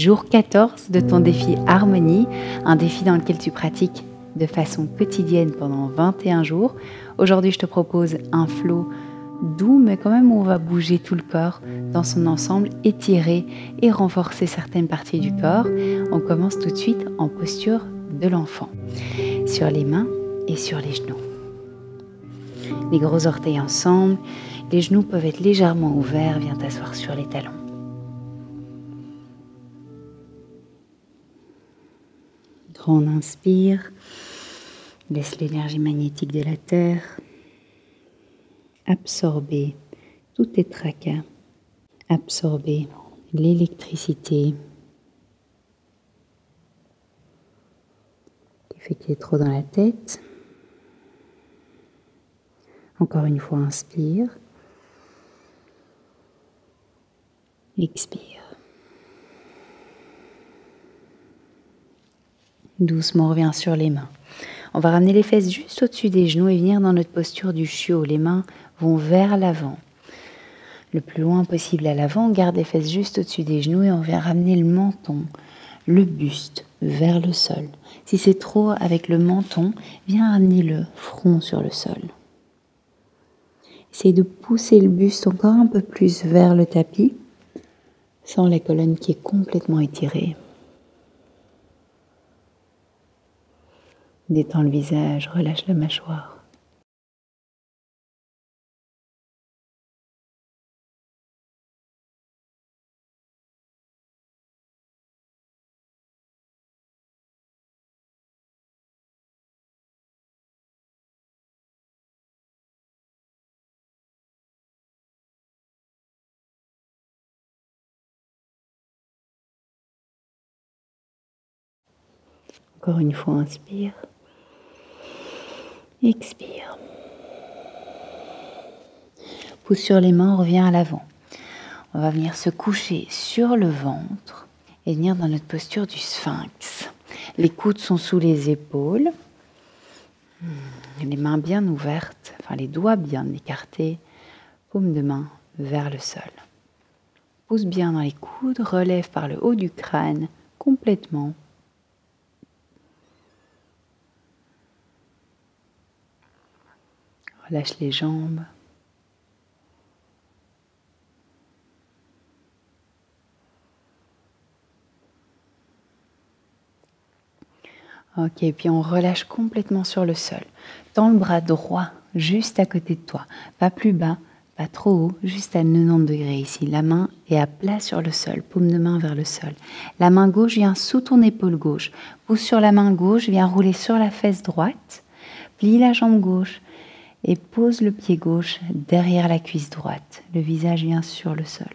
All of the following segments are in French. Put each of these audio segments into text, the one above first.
Jour 14 de ton défi Harmonie, un défi dans lequel tu pratiques de façon quotidienne pendant 21 jours. Aujourd'hui, je te propose un flow doux, mais quand même où on va bouger tout le corps dans son ensemble, étirer et renforcer certaines parties du corps. On commence tout de suite en posture de l'enfant, sur les mains et sur les genoux. Les gros orteils ensemble, les genoux peuvent être légèrement ouverts, viens t'asseoir sur les talons. Grand inspire, laisse l'énergie magnétique de la Terre absorber tous tes tracas, absorber l'électricité qui fait qu'il est trop dans la tête. Encore une fois, inspire, expire. Doucement, reviens sur les mains. On va ramener les fesses juste au-dessus des genoux et venir dans notre posture du chiot. Les mains vont vers l'avant. Le plus loin possible à l'avant, on garde les fesses juste au-dessus des genoux et on vient ramener le menton, le buste vers le sol. Si c'est trop avec le menton, viens ramener le front sur le sol. Essaye de pousser le buste encore un peu plus vers le tapis, sans la colonne qui est complètement étirée. Détends le visage, relâche la mâchoire. Encore une fois, inspire. Expire. Pousse sur les mains, reviens à l'avant. On va venir se coucher sur le ventre et venir dans notre posture du sphinx. Les coudes sont sous les épaules. Les mains bien ouvertes, enfin les doigts bien écartés. Paume de main vers le sol. Pousse bien dans les coudes, relève par le haut du crâne complètement. Relâche les jambes. Ok, puis on relâche complètement sur le sol. Tends le bras droit juste à côté de toi. Pas plus bas, pas trop haut, juste à 90 degrés ici. La main est à plat sur le sol, paume de main vers le sol. La main gauche vient sous ton épaule gauche. Pousse sur la main gauche, viens rouler sur la fesse droite. Plie la jambe gauche. Et pose le pied gauche derrière la cuisse droite. Le visage vient sur le sol.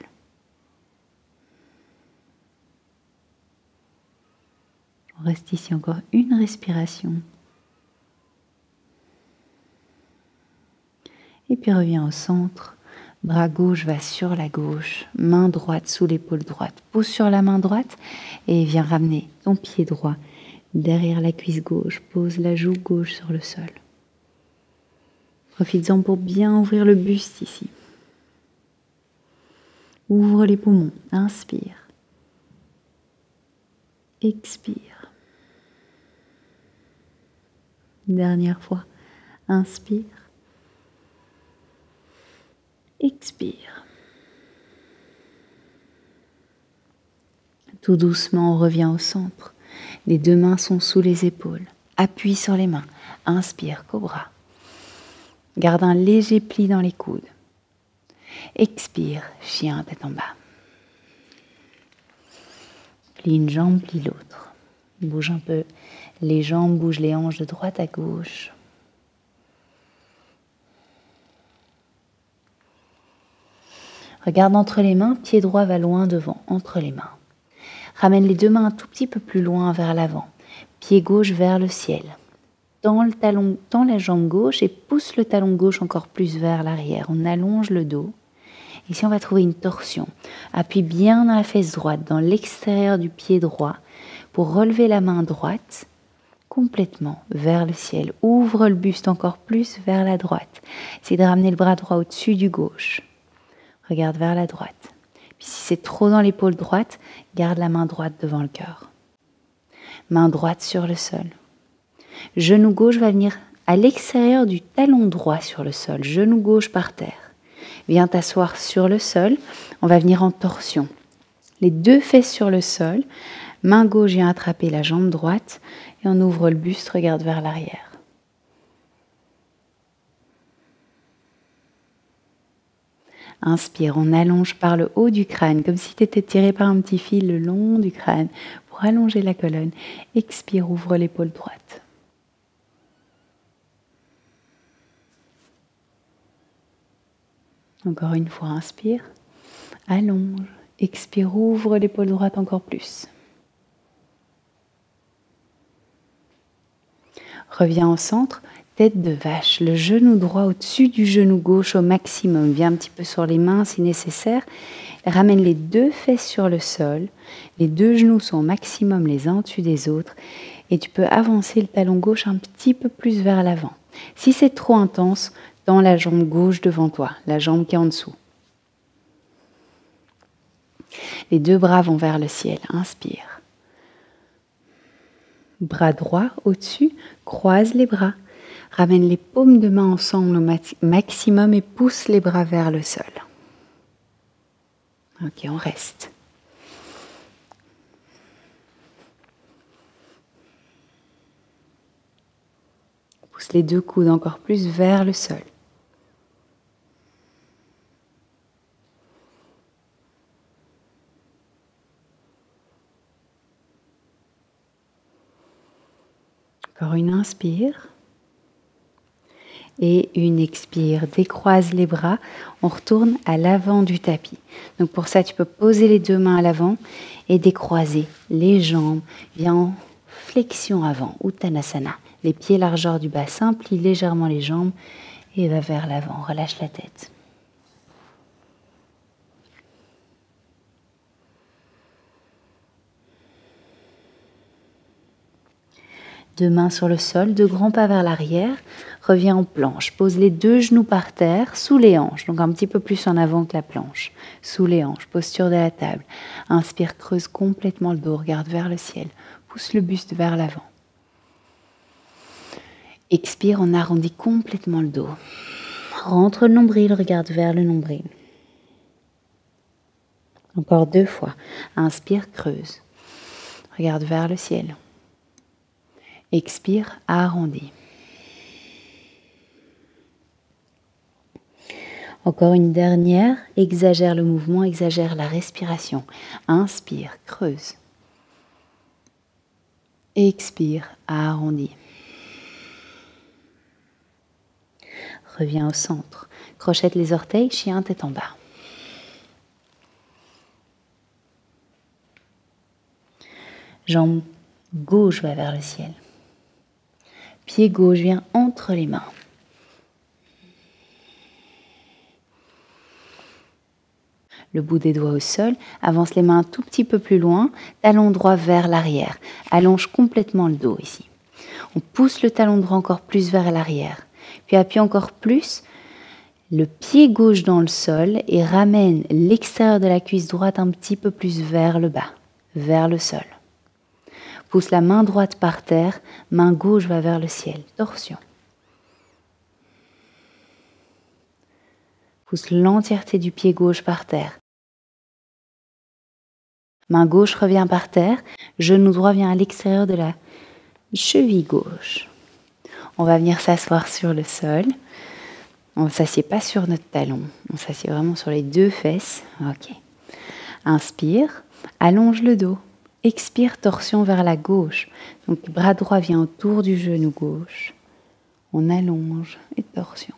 On reste ici encore une respiration. Et puis reviens au centre. Bras gauche va sur la gauche. Main droite sous l'épaule droite. Pose sur la main droite et viens ramener ton pied droit derrière la cuisse gauche. Pose la joue gauche sur le sol. Profites-en pour bien ouvrir le buste ici. Ouvre les poumons. Inspire. Expire. Dernière fois. Inspire. Expire. Tout doucement, on revient au centre. Les deux mains sont sous les épaules. Appuie sur les mains. Inspire, cobra. Garde un léger pli dans les coudes. Expire, chien, tête en bas. Plie une jambe, plie l'autre. Bouge un peu les jambes, bouge les hanches de droite à gauche. Regarde entre les mains, pied droit va loin devant, entre les mains. Ramène les deux mains un tout petit peu plus loin vers l'avant. Pied gauche vers le ciel. Tends la jambe gauche et pousse le talon gauche encore plus vers l'arrière. On allonge le dos. Ici, on va trouver une torsion. Appuie bien dans la fesse droite, dans l'extérieur du pied droit, pour relever la main droite complètement vers le ciel. Ouvre le buste encore plus vers la droite. Essaye de ramener le bras droit au-dessus du gauche. Regarde vers la droite. Puis si c'est trop dans l'épaule droite, garde la main droite devant le cœur. Main droite sur le sol. Genou gauche va venir à l'extérieur du talon droit sur le sol. Genou gauche par terre. Viens t'asseoir sur le sol. On va venir en torsion. Les deux fesses sur le sol. Main gauche vient attraper la jambe droite. Et on ouvre le buste, regarde vers l'arrière. Inspire, on allonge par le haut du crâne, comme si tu étais tiré par un petit fil le long du crâne pour allonger la colonne. Expire, ouvre l'épaule droite. Encore une fois, inspire, allonge, expire, ouvre l'épaule droite encore plus. Reviens au centre, tête de vache, le genou droit au-dessus du genou gauche au maximum. Viens un petit peu sur les mains si nécessaire. Ramène les deux fesses sur le sol. Les deux genoux sont au maximum les uns au-dessus des autres. Et tu peux avancer le talon gauche un petit peu plus vers l'avant. Si c'est trop intense, tends la jambe gauche devant toi, la jambe qui est en dessous. Les deux bras vont vers le ciel. Inspire. Bras droit au-dessus, croise les bras. Ramène les paumes de main ensemble au maximum et pousse les bras vers le sol. Ok, on reste. Pousse les deux coudes encore plus vers le sol. Encore une inspire. Et une expire. Décroise les bras. On retourne à l'avant du tapis. Donc pour ça, tu peux poser les deux mains à l'avant et décroiser les jambes. Viens en flexion avant, Uttanasana. Les pieds largeur du bassin, plie légèrement les jambes et va vers l'avant. Relâche la tête. Deux mains sur le sol, deux grands pas vers l'arrière. Reviens en planche. Pose les deux genoux par terre, sous les hanches. Donc un petit peu plus en avant que la planche. Sous les hanches, posture de la table. Inspire, creuse complètement le dos, regarde vers le ciel. Pousse le buste vers l'avant. Expire, on arrondit complètement le dos. Rentre le nombril, regarde vers le nombril. Encore deux fois. Inspire, creuse. Regarde vers le ciel. Expire, arrondi. Encore une dernière. Exagère le mouvement, exagère la respiration. Inspire, creuse. Expire, arrondi. Reviens au centre. Crochette les orteils, chien tête en bas. Jambe gauche va vers le ciel. Pied gauche vient entre les mains. Le bout des doigts au sol. Avance les mains un tout petit peu plus loin. Talon droit vers l'arrière. Allonge complètement le dos ici. On pousse le talon droit encore plus vers l'arrière. Puis appuie encore plus le pied gauche dans le sol et ramène l'extérieur de la cuisse droite un petit peu plus vers le bas, vers le sol. Pousse la main droite par terre, main gauche va vers le ciel, torsion. Pousse l'entièreté du pied gauche par terre. Main gauche revient par terre, genou droit vient à l'extérieur de la cheville gauche. On va venir s'asseoir sur le sol. On ne s'assied pas sur notre talon, on s'assied vraiment sur les deux fesses. Ok. Inspire, allonge le dos. Expire, torsion vers la gauche. Donc, bras droit vient autour du genou gauche. On allonge et torsion.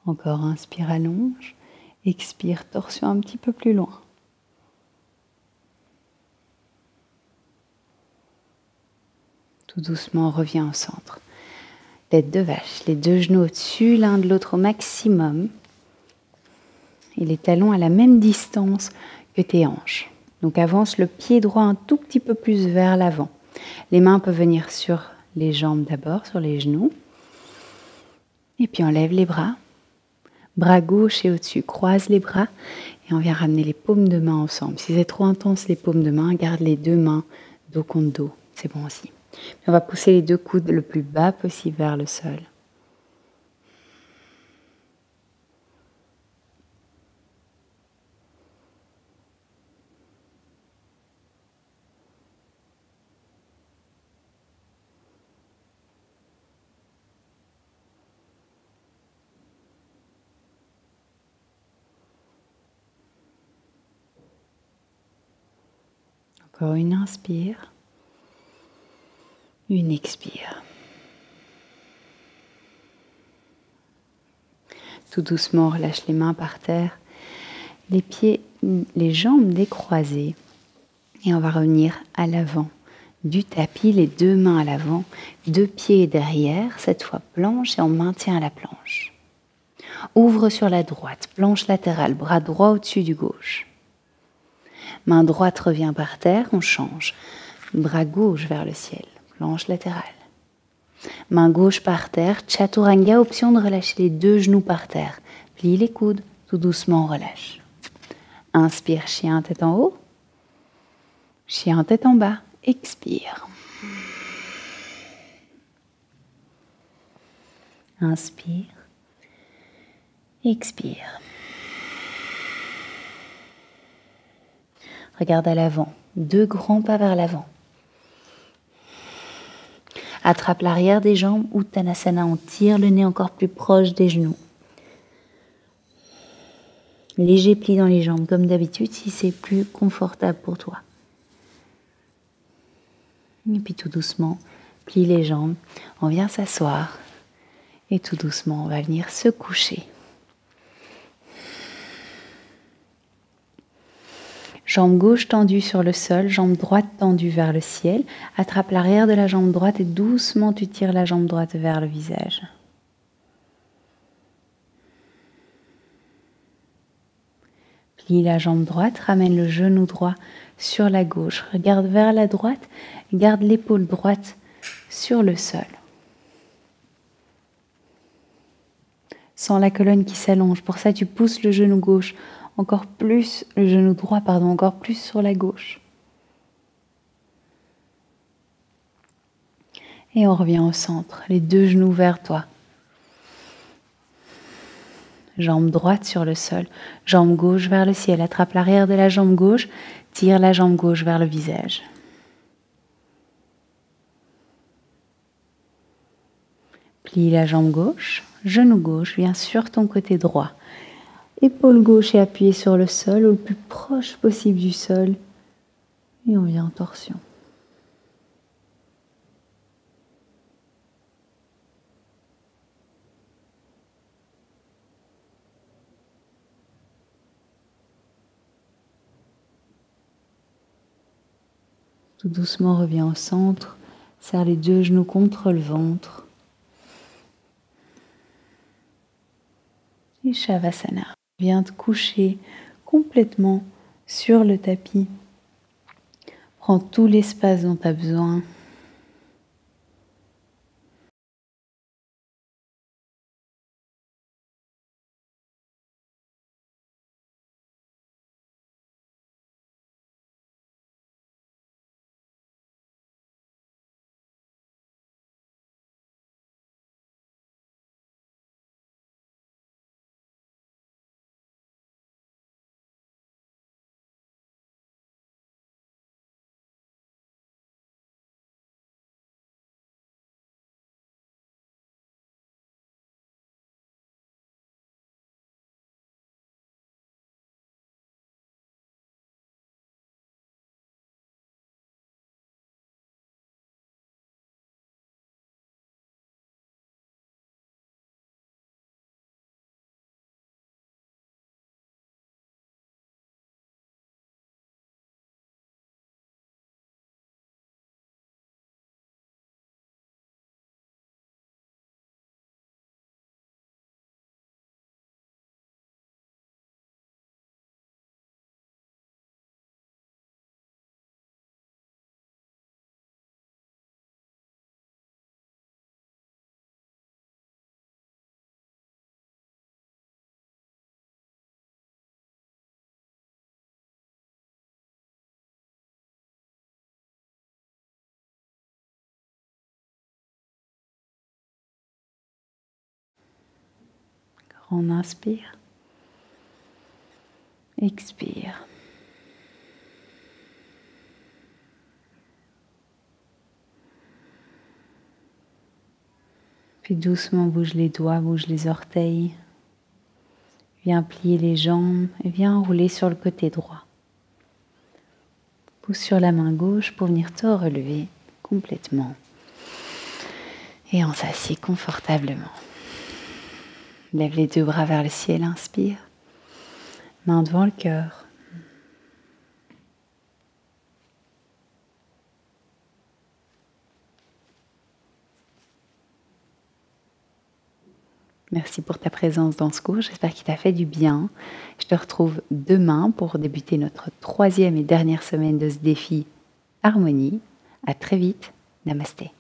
Encore inspire, allonge. Expire, torsion un petit peu plus loin. Tout doucement, on revient au centre. Tête de vache, les deux genoux au-dessus, l'un de l'autre au maximum. Et les talons à la même distance que tes hanches. Donc avance le pied droit un tout petit peu plus vers l'avant. Les mains peuvent venir sur les jambes d'abord, sur les genoux. Et puis on lève les bras. Bras gauche et au-dessus, croise les bras. Et on vient ramener les paumes de main ensemble. Si c'est trop intense les paumes de main, garde les deux mains dos contre dos. C'est bon aussi. Puis on va pousser les deux coudes le plus bas possible vers le sol. Encore une inspire, une expire. Tout doucement, relâche les mains par terre, les pieds, les jambes décroisées. Et on va revenir à l'avant du tapis, les deux mains à l'avant, deux pieds derrière, cette fois planche et on maintient la planche. Ouvre sur la droite, planche latérale, bras droit au-dessus du gauche. Main droite revient par terre, on change. Bras gauche vers le ciel, planche latérale. Main gauche par terre, chaturanga, option de relâcher les deux genoux par terre. Plie les coudes, tout doucement on relâche. Inspire, chien tête en haut. Chien tête en bas, expire. Inspire, expire. Regarde à l'avant, deux grands pas vers l'avant. Attrape l'arrière des jambes, Uttanasana, on tire le nez encore plus proche des genoux. Léger pli dans les jambes, comme d'habitude, si c'est plus confortable pour toi. Et puis tout doucement, plie les jambes, on vient s'asseoir. Et tout doucement, on va venir se coucher. Jambe gauche tendue sur le sol, jambe droite tendue vers le ciel. Attrape l'arrière de la jambe droite et doucement tu tires la jambe droite vers le visage. Plie la jambe droite, ramène le genou droit sur la gauche. Regarde vers la droite, garde l'épaule droite sur le sol. Sens la colonne qui s'allonge. Pour ça, tu pousses le genou gauche encore plus, le genou droit, encore plus sur la gauche. Et on revient au centre, les deux genoux vers toi. Jambe droite sur le sol, jambe gauche vers le ciel. Attrape l'arrière de la jambe gauche, tire la jambe gauche vers le visage. Plie la jambe gauche, genou gauche, viens sur ton côté droit. Épaule gauche est appuyée sur le sol, ou le plus proche possible du sol. Et on vient en torsion. Tout doucement, reviens au centre. Serre les deux genoux contre le ventre. Et Shavasana. Viens te coucher complètement sur le tapis. Prends tout l'espace dont tu as besoin. On inspire. Expire. Puis doucement bouge les doigts, bouge les orteils. Viens plier les jambes et viens rouler sur le côté droit. Pousse sur la main gauche pour venir te relever complètement. Et on s'assied confortablement. Lève les deux bras vers le ciel, inspire. Main devant le cœur. Merci pour ta présence dans ce cours, j'espère qu'il t'a fait du bien. Je te retrouve demain pour débuter notre 3e et dernière semaine de ce défi Harmonie. À très vite, namasté.